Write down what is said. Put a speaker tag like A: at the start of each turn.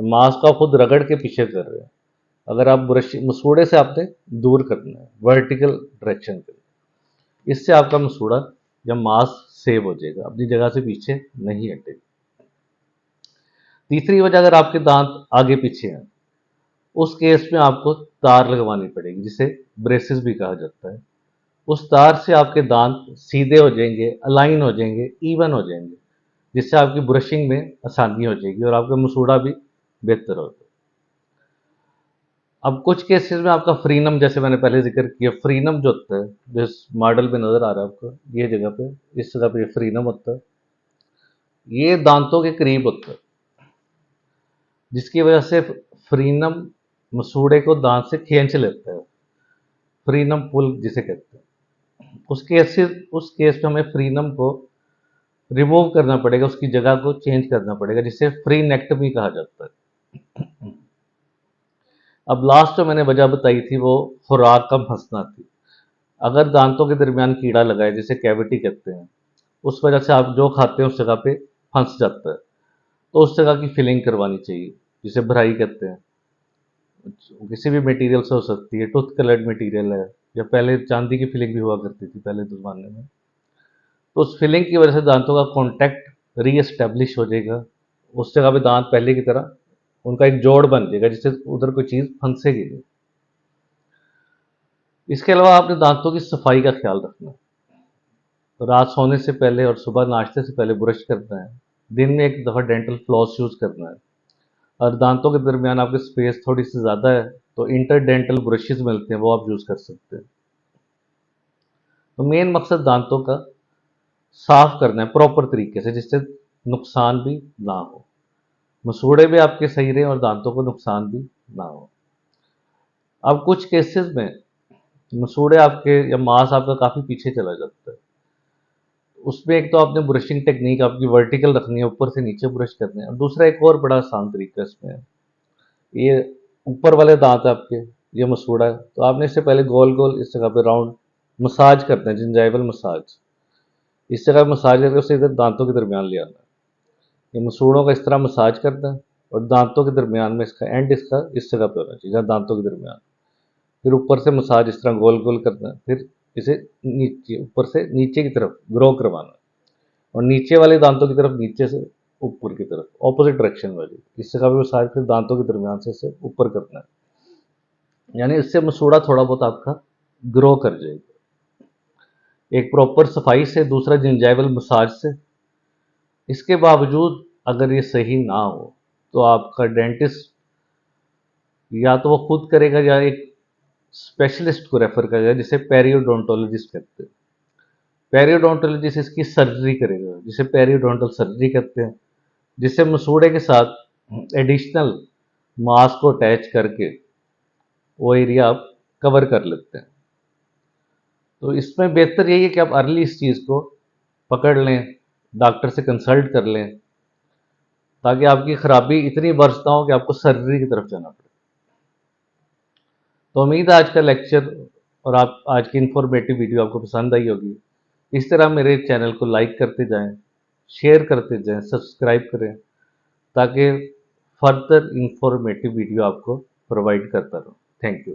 A: मांस को आप खुद रगड़ के पीछे कर रहे हैं। अगर आप मसूड़े से आपने दूर करना है वर्टिकल डायरेक्शन के लिए, इससे आपका मसूड़ा या मांस सेव हो जाएगा, अपनी जगह से पीछे नहीं हटेगा। तीसरी वजह, अगर आपके दांत आगे पीछे हैं, उस केस में आपको तार लगवानी पड़ेगी, जिसे ब्रेसिस भी कहा जाता है। उस तार से आपके दांत सीधे हो जाएंगे, अलाइन हो जाएंगे, इवन हो जाएंगे, जिससे आपकी ब्रशिंग में आसानी हो जाएगी और आपका मसूड़ा भी बेहतर होगा। अब कुछ केसेस में आपका फ्रीनम, जैसे मैंने पहले जिक्र किया, फ्रीनम जो होता है, जिस मॉडल में नजर आ रहा है आपको, ये जगह पे, इस जगह पे ये फ्रीनम होता है, ये दांतों के करीब होता है, जिसकी वजह से फ्रीनम मसूड़े को दांत से खींच लेता है, फ्रीनम पुल जिसे कहते हैं। उस केस में हमें फ्रीनम को रिमूव करना पड़ेगा, उसकी जगह को चेंज करना पड़ेगा, जिसे फ्रीनेक्टमी कहा जाता है। अब लास्ट जो मैंने वजह बताई थी वो खुराक कम फंसना थी। अगर दांतों के दरमियान कीड़ा लगा है, जिसे कैविटी कहते हैं, उस वजह से आप जो खाते हैं उस जगह पे फंस जाता है, तो उस जगह की फिलिंग करवानी चाहिए, जिसे भराई कहते हैं। किसी भी मटेरियल से हो सकती है, टूथ कलर्ड मटेरियल है, या पहले चांदी की फिलिंग भी हुआ करती थी पहले तो ज़माने में। तो उस फिलिंग की वजह से दांतों का कॉन्टैक्ट री एस्टेब्लिश हो जाएगा, उस जगह पे दांत पहले की तरह उनका एक जोड़ बन जाएगा, जिससे उधर कोई चीज़ फंसेगी नहीं। इसके अलावा आपने दांतों की सफाई का ख्याल रखना है। रात सोने से पहले और सुबह नाश्ते से पहले ब्रश करना है। दिन में एक दफ़ा डेंटल फ्लॉस यूज़ करना है। और दांतों के दरमियान आपके स्पेस थोड़ी सी ज़्यादा है, तो इंटरडेंटल ब्रशेस मिलते हैं, वो आप यूज़ कर सकते हैं। तो मेन मकसद दांतों का साफ करना है प्रॉपर तरीके से, जिससे नुकसान भी ना हो, मसूड़े भी आपके सही रहे और दांतों को नुकसान भी ना हो। अब कुछ केसेस में मसूड़े आपके या मांस आपका काफ़ी पीछे चला जाता है, उसमें एक तो आपने ब्रशिंग टेक्निक आपकी वर्टिकल रखनी है, ऊपर से नीचे ब्रश करने हैं। और दूसरा एक और बड़ा आसान तरीका इसमें है, ये ऊपर वाले दांत आपके, ये मसूड़ा है, तो आपने इससे पहले गोल गोल इस जगह पे राउंड मसाज करते हैं, जिंजाइवल मसाज। इस जगह मसाज करके उसे इधर दांतों के दरमियान ले आना है। ये मसूड़ों का इस तरह मसाज करना है, और दांतों के दरमियान में इसका एंड इसका इस जगह पे होना चाहिए, जहाँ दांतों के दरमियान। फिर ऊपर से मसाज इस तरह गोल गोल करना है, फिर इसे नीचे, ऊपर से नीचे की तरफ ग्रो करवाना है, और नीचे वाले दांतों की तरफ नीचे से ऊपर की तरफ ऑपोजिट डायरेक्शन वाली, इस जगह पे मसाज फिर दांतों के दरमियान से इसे ऊपर करना है। यानी इससे मसूड़ा थोड़ा बहुत आपका ग्रो कर जाएगा, एक प्रॉपर सफाई से, दूसरा जिंजाइवल मसाज से। इसके बावजूद अगर ये सही ना हो, तो आपका डेंटिस्ट या तो वो खुद करेगा या एक स्पेशलिस्ट को रेफर करेगा, जिसे पेरियोडोंटोलॉजिस्ट कहते हैं। पेरियोडोंटोलॉजिस्ट इसकी सर्जरी करेगा, जिसे पेरियोडोंटल सर्जरी कहते हैं, जिससे मसूड़े के साथ एडिशनल मांस को अटैच करके वो एरिया आप कवर कर लेते हैं। तो इसमें बेहतर यही है कि आप अर्ली इस चीज़ को पकड़ लें, डॉक्टर से कंसल्ट कर लें, ताकि आपकी खराबी इतनी बरस ना हो कि आपको सर्जरी की तरफ जाना पड़े। तो उम्मीद है आज का लेक्चर और आप आज की इन्फॉर्मेटिव वीडियो आपको पसंद आई होगी। इस तरह मेरे चैनल को लाइक करते जाएं, शेयर करते जाएं, सब्सक्राइब करें, ताकि फर्दर इंफॉर्मेटिव वीडियो आपको प्रोवाइड करता रहूं। Thank you.